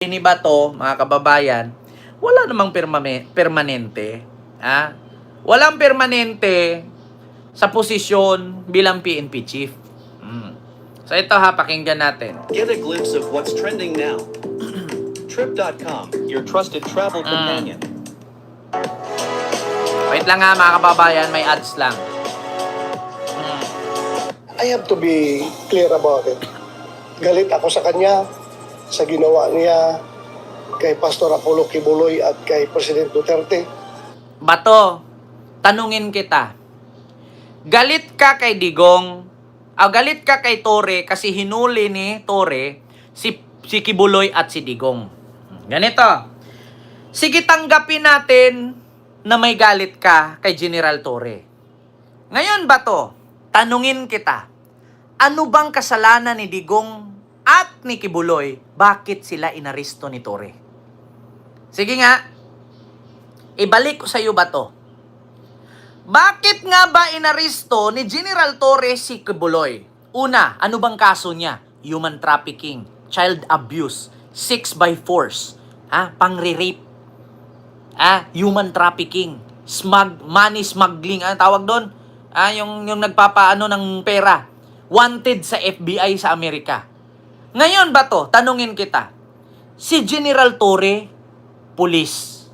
Ni Bato, mga kababayan, wala namang permanente. Walang permanente sa posisyon bilang PNP chief. So ito pakinggan natin. Get a glimpse of what's trending now. Trip.com, your trusted travel companion. Wait lang mga kababayan, may ads lang. I have to be clear about it. Galit ako sa kanya, sa ginawa niya kay Pastor Apollo Kibuloy at kay President Duterte. Bato, tanungin kita. Galit ka kay Digong, galit ka kay Torre kasi hinuli ni Torre si Kibuloy at si Digong. Ganito. Sige, tanggapin natin na may galit ka kay General Torre. Ngayon, Bato, tanungin kita. Ano bang kasalanan ni Digong at ni Kibuloy? Bakit sila inaresto ni Torre? Sige nga, ibalik ko sa iyo, Bato. Bakit nga ba inaresto ni General Torre si Kibuloy? Una, ano bang kaso niya? Human trafficking, child abuse, sex by force, pangre-rape, human trafficking, money smuggling, tawag doon? Yung nagpapaano ng pera. Wanted sa FBI sa Amerika. Ngayon ba to, tanungin kita, si General Torre, pulis.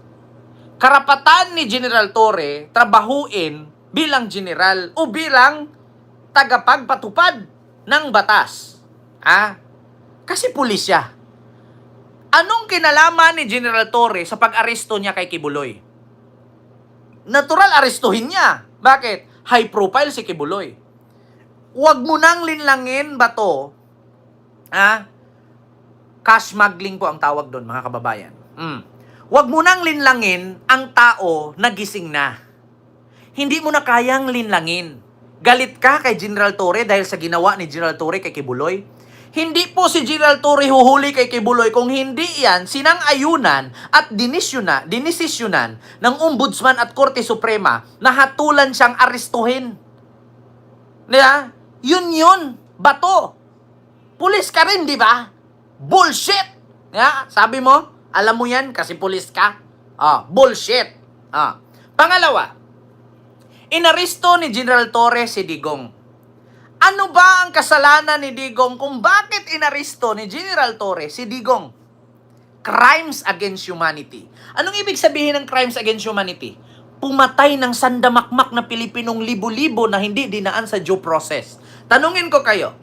Karapatan ni General Torre, trabahuin bilang general o bilang tagapagpatupad ng batas. Kasi pulis siya. Anong kinalaman ni General Torre sa pag-aresto niya kay Kibuloy? Natural, arestuhin niya. Bakit? High profile si Kibuloy. Huwag mo nang linlangin, Bato. Cash smuggling po ang tawag doon, mga kababayan. Huwag mo nang linlangin ang tao na gising na. Hindi mo na kayang linlangin. Galit ka kay General Torre dahil sa ginawa ni General Torre kay Kibuloy? Hindi po si General Torre huhuli kay Kibuloy kung hindi yan sinang-ayunan at dinisisyonan ng Ombudsman at Korte Suprema na hatulan siyang arestuhin. Diba? Yun, Bato. Pulis ka rin, di ba? Bullshit! Sabi mo, alam mo yan kasi pulis ka. Bullshit. Pangalawa, inaresto ni General Torre si Digong. Ano ba ang kasalanan ni Digong kung bakit inaresto ni General Torre si Digong? Crimes against humanity. Anong ibig sabihin ng crimes against humanity? Pumatay ng sandamakmak na Pilipinong libo-libo na hindi dinaan sa due process. Tanungin ko kayo,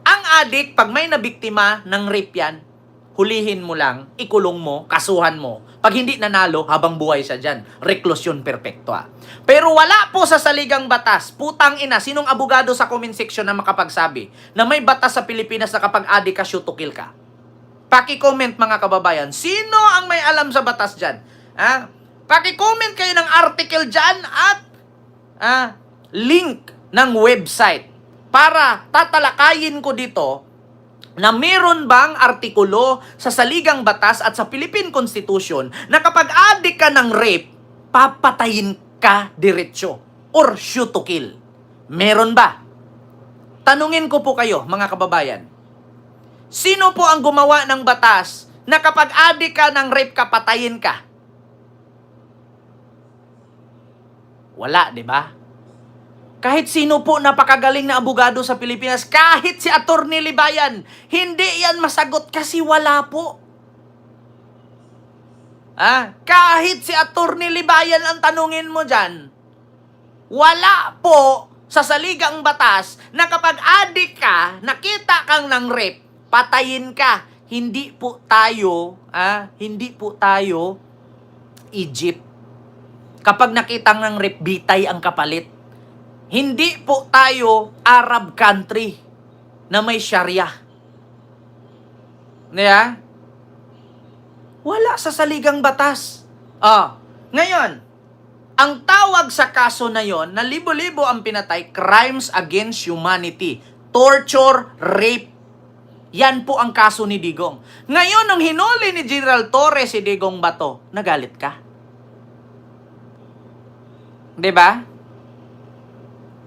ang adik, pag may nabiktima ng rape yan, hulihin mo lang, ikulong mo, kasuhan mo. Pag hindi nanalo, habang buhay siya dyan. Reklusyon perpetua. Pero wala po sa saligang batas. Putang ina, sinong abogado sa comment section na makapagsabi na may batas sa Pilipinas na kapag adik ka, shoot to kill ka? Paki-comment mga kababayan. Sino ang may alam sa batas dyan? Paki-comment kayo ng article dyan at link ng website para tatalakayin ko dito na meron bang artikulo sa saligang batas at sa Philippine Constitution na kapag adik ka ng rape, papatayin ka diretsyo or shoot to kill. Meron ba? Tanungin ko po kayo, mga kababayan. Sino po ang gumawa ng batas na kapag adik ka ng rape ka, patayin ka? Wala, di ba? Kahit sino po napakagaling na abogado sa Pilipinas, kahit si Attorney Libayan, hindi yan masagot kasi wala po. Kahit si Attorney Libayan ang tanungin mo dyan, wala po sa saligang batas na kapag adik ka, nakita kang ng rape, patayin ka. Hindi po tayo Egypt. Kapag nakitang ng rape, bitay ang kapalit. Hindi po tayo Arab country na may Sharia. Wala sa saligang batas. Ngayon, ang tawag sa kaso na yon na libo-libo ang pinatay, crimes against humanity, torture, rape. Yan po ang kaso ni Digong. Ngayon, nung hinuli ni General Torre si Digong Bato, nagalit ka? Diba?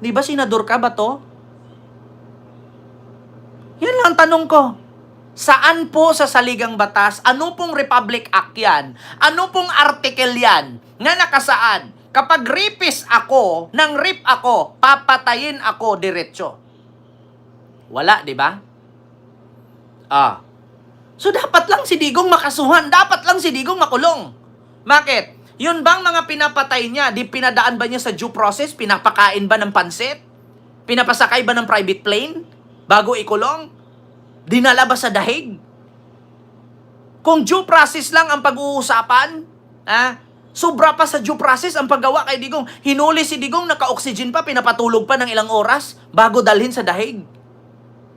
Di ba senador ka, Bato? Yan lang ang tanong ko. Saan po sa saligang batas? Ano pong Republic Act yan? Ano pong article yan na nakasaad? Kapag rapist ako, nang rape ako, papatayin ako diretso. Wala, di ba? So dapat lang si Digong makasuhan. Dapat lang si Digong makulong. Bakit? Yun bang mga pinapatay niya? Di pinadaan ba niya sa due process? Pinapakain ba ng pansit? Pinapasakay ba ng private plane? Bago ikulong? Dinala ba sa dahig? Kung due process lang ang pag-uusapan, sobra pa sa due process ang paggawa kay Digong. Hinuli si Digong, naka-oxygen pa, pinapatulog pa ng ilang oras bago dalhin sa dahig.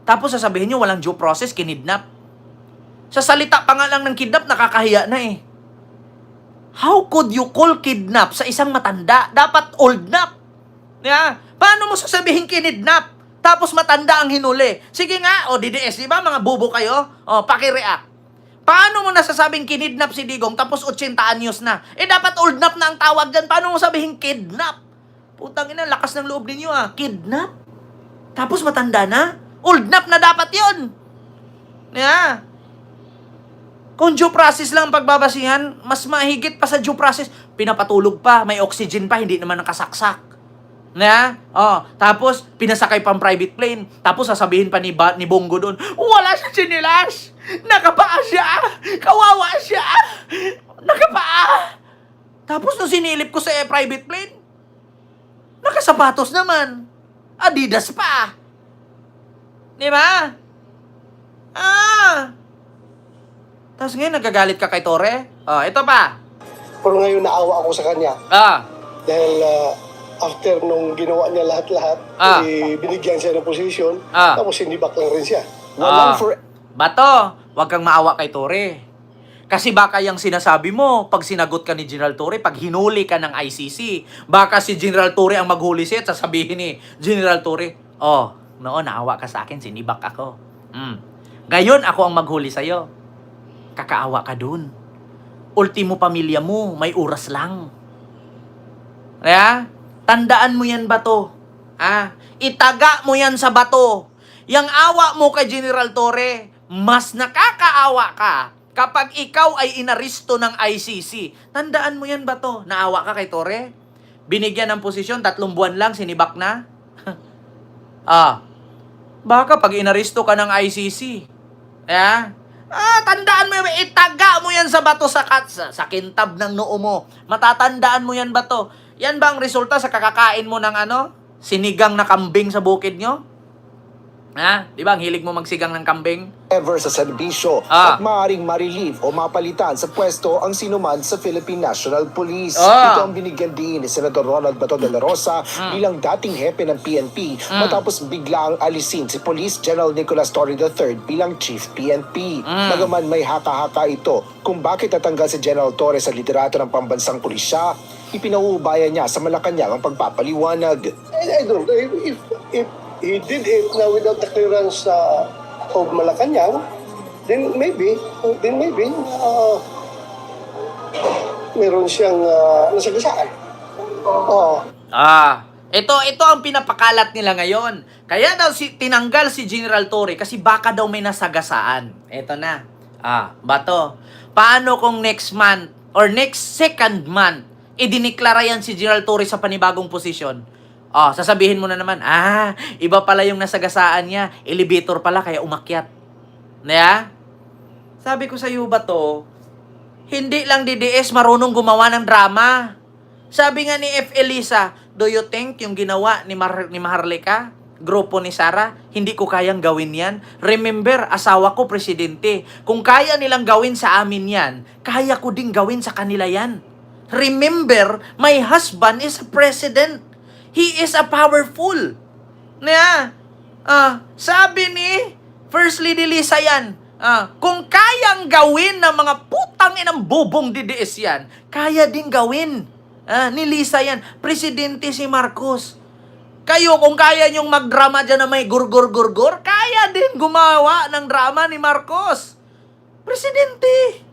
Tapos sasabihin niyo walang due process, kinidnap. Sa salita pa nga lang ng kidnap, nakakahiya na eh. How could you call kidnap sa isang matanda? Dapat old nap. Paano mo sasabihin kinidnap? Tapos matanda ang hinuli. Sige nga, DDS, di ba mga bubo kayo? Paki-react. Paano mo nasasabing kinidnap si Digong tapos 80 anyos na? Dapat old nap na ang tawag dyan. Paano mo sabihin kidnap? Putang ina, lakas ng loob ninyo Kidnap? Tapos matanda na? Old nap na dapat yun. Kung due process lang ang pagbabasihan, mas mahigit pa sa due process. Pinapatulog pa, may oxygen pa, hindi naman nakasaksak. Tapos pinasakay pang private plane. Tapos sasabihin pa ni Bongo doon, wala siya sinilas. Nakapaa siya. Kawawa siya. Nakapaa. Tapos nung sinilip ko sa private plane, nakasapatos naman. Adidas pa. Di ba? Tapos ngayon nagagalit ka kay Torre. Ito pa. Pero ngayon naawa ako sa kanya. Dahil after nung ginawa niya lahat-lahat, binigyan siya ng posisyon, tapos sinibak lang rin siya. Bato, wag kang maawa kay Torre. Kasi baka yung sinasabi mo, pag sinagot ka ni General Torre, pag hinuli ka ng ICC, baka si General Torre ang maghuli siya at sasabihin ni General Torre, noon naawa ka sa akin, sinibak ako. Ngayon ako ang maghuli sa'yo. Kakaawa ka dun. Ultimo pamilya mo, may oras lang. Tandaan mo yan, Bato. Itaga mo yan sa bato. Yang awa mo kay General Torre, mas nakakaawa ka kapag ikaw ay inaristo ng ICC. Tandaan mo yan, Bato. Naawa ka kay Torre? Binigyan ng posisyon, 3 buwan lang, sinibak na? Baka pag inaristo ka ng ICC, tandaan mo yan, itaga mo yan sa bato sa kintab ng noo mo. Matatandaan mo yan, Bato. Yan ba ang resulta sa kakakain mo ng sinigang na kambing sa bukid nyo? Di ba ang hilig mo magsigang ng kambing? Ever sa serbisyo at maaaring ma-relieve o mapalitan sa pwesto ang sinuman sa Philippine National Police. Ito ang binigyan din ni Senador Ronald Bato de la Rosa bilang dating hepe ng PNP matapos biglang alisin si Police General Nicolas Torre III bilang Chief PNP. Bagaman may haka-haka ito kung bakit natanggal si General Torre sa liderato ng pambansang pulisya, ipinauubayan niya sa Malacanang ang pagpapaliwanag. I don't know if he did it now without the clearance of Malacanang, then maybe meron siyang nasagasaan. Ito ang pinapakalat nila ngayon. Kaya daw tinanggal si General Torre kasi baka daw may nasagasaan. Ito na. Bato, paano kung next month or next second month, idiniklara yan si General Torre sa panibagong posisyon? Sasabihin mo na naman, iba pala yung nasagasaan niya, elevator pala kaya umakyat. Sabi ko sa iyo, Bato, hindi lang DDS marunong gumawa ng drama. Sabi nga ni F. Elisa, do you think yung ginawa ni Maharlika, grupo ni Sara, hindi ko kayang gawin yan? Remember, asawa ko presidente. Kung kaya nilang gawin sa amin yan, kaya ko ding gawin sa kanila yan. Remember, my husband is a president. He is a powerful. Sabi ni First Lady Lisa yan, kung kayang gawin ng mga putang inang bubong DDS yan, kaya din gawin ni Lisa yan. Presidente si Marcos. Kayo, kung kaya nyong magdrama dyan na may gurgur-gurgur, kaya din gumawa ng drama ni Marcos. Presidente.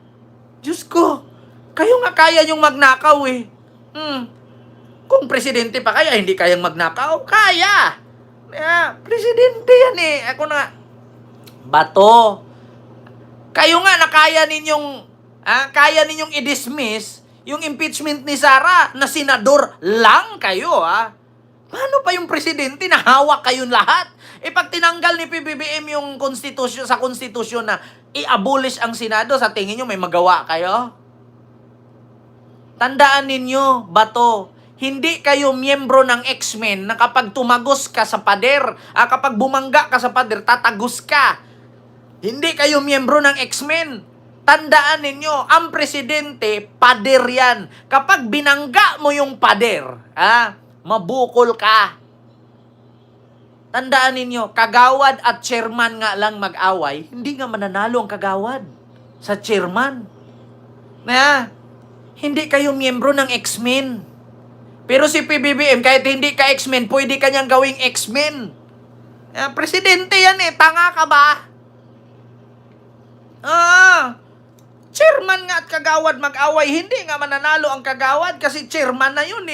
Diyos ko, kayo nga kaya nyong magnakaw eh. Kung presidente pa kaya, hindi kayang magnakaw? Kaya! Presidente yan eh. Ako na, Bato, Kayo nga na kaya ninyong i-dismiss yung impeachment ni Sara na senador lang kayo, ha? Paano pa yung presidente na hawak kayong lahat? Pag tinanggal ni PBBM yung konstitusyon sa konstitusyon na i-abolish ang Senado, sa tingin nyo may magawa kayo? Tandaan ninyo, Bato, hindi kayo miyembro ng X-Men na kapag tumagos ka sa pader, kapag bumangga ka sa pader, tatagos ka. Hindi kayo miyembro ng X-Men. Tandaan ninyo, ang presidente, pader yan. Kapag binangga mo yung pader, mabukol ka. Tandaan ninyo, kagawad at chairman nga lang mag-away, hindi nga mananalo ang kagawad sa chairman. Hindi kayo miyembro ng X-Men. Pero si PBBM, kahit hindi ka X-Men, pwede kanyang gawing X-Men. Presidente yan tanga ka ba? Chairman nga at kagawad mag-away, hindi nga mananalo ang kagawad kasi chairman na yun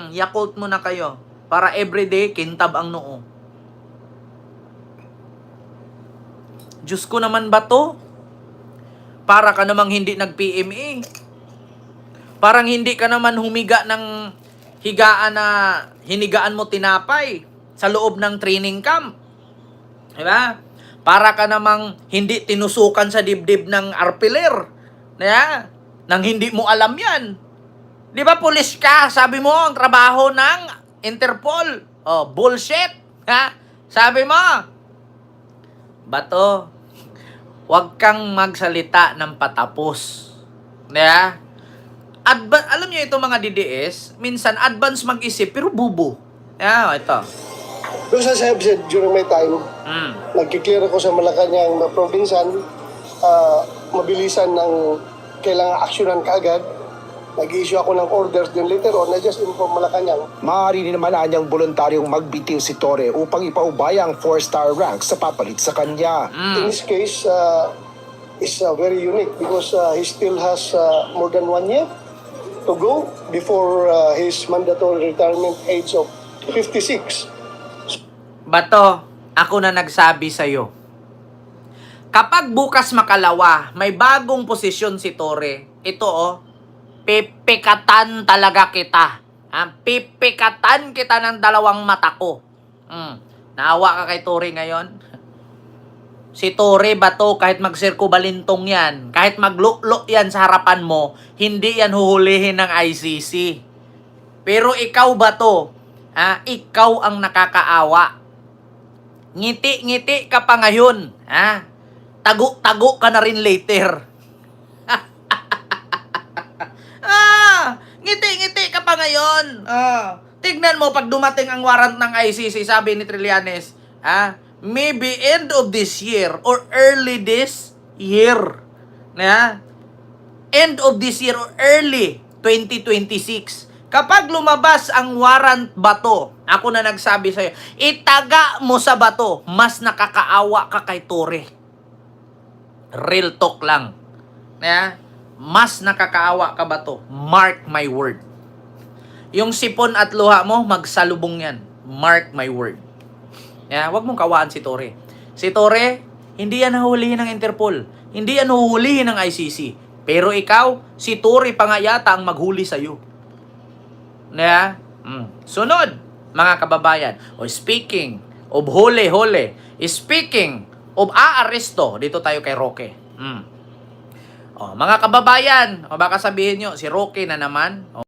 Yakult mo na kayo para everyday kintab ang noo. Diyos ko naman ba to? Para ka namang hindi nag-PMA. Parang hindi ka naman humiga ng higaan na hinigaan mo tinapay sa loob ng training camp. Diba? Para ka namang hindi tinusukan sa dibdib ng arpiler. Nang hindi mo alam yan. Di ba pulis ka? Sabi mo, ang trabaho ng Interpol. Bullshit. Sabi mo. Bato, huwag kang magsalita ng patapos. Alam niyo ito mga DDS, minsan advance mag-isip pero bubo. Ito. Doon sa said during my time, nagkiklear ako sa Malacanang na probinsan, mabilisan ng kailangan aksyonan kaagad. Nag-issue ako ng orders din later on, I just inform Malacanang. Maaari din naman anyang voluntaryong magbitiw si Torre upang ipaubaya ang 4-star rank sa papalit sa kanya. In this case, is very unique because he still has more than 1 year to go before his mandatory retirement age of 56. Bato, ako na nagsabi sa'yo. Kapag bukas makalawa, may bagong posisyon si Torre. Ito pipikatan talaga kita. Pipikatan kita ng dalawang mata ko. Naawa ka kay Torre ngayon? Si Torre, Bato, kahit magsirko balintong yan, kahit maglulo yan sa harapan mo, hindi yan huhulihin ng ICC. Pero ikaw, Bato, ikaw ang nakakaawa. Ngiti-ngiti ka pa ngayon. Tago-tago ka na rin later. Ngiti-ngiti ka pa ngayon. Tignan mo, pag dumating ang warrant ng ICC, sabi ni Trillanes, maybe end of this year or early this year. End of this year or early 2026. Kapag lumabas ang warrant, Bato, ako na nagsabi sa'yo, itaga mo sa Bato, mas nakakaawa ka kay Torre. Real talk lang. Mas nakakaawa ka, Bato. Mark my word. Yung sipon at luha mo, magsalubong yan. Mark my word. Huwag mong kawaan si Torre. Si Torre, hindi yan nahuhulihin ng Interpol. Hindi yan nahuhulihin ng ICC. Pero ikaw, si Torre pa nga yata ang maghuli sa'yo. Sunod, mga kababayan. Speaking of huli-huli, speaking of aaresto, dito tayo kay Roque. Mga kababayan, baka sabihin nyo, si Roque na naman.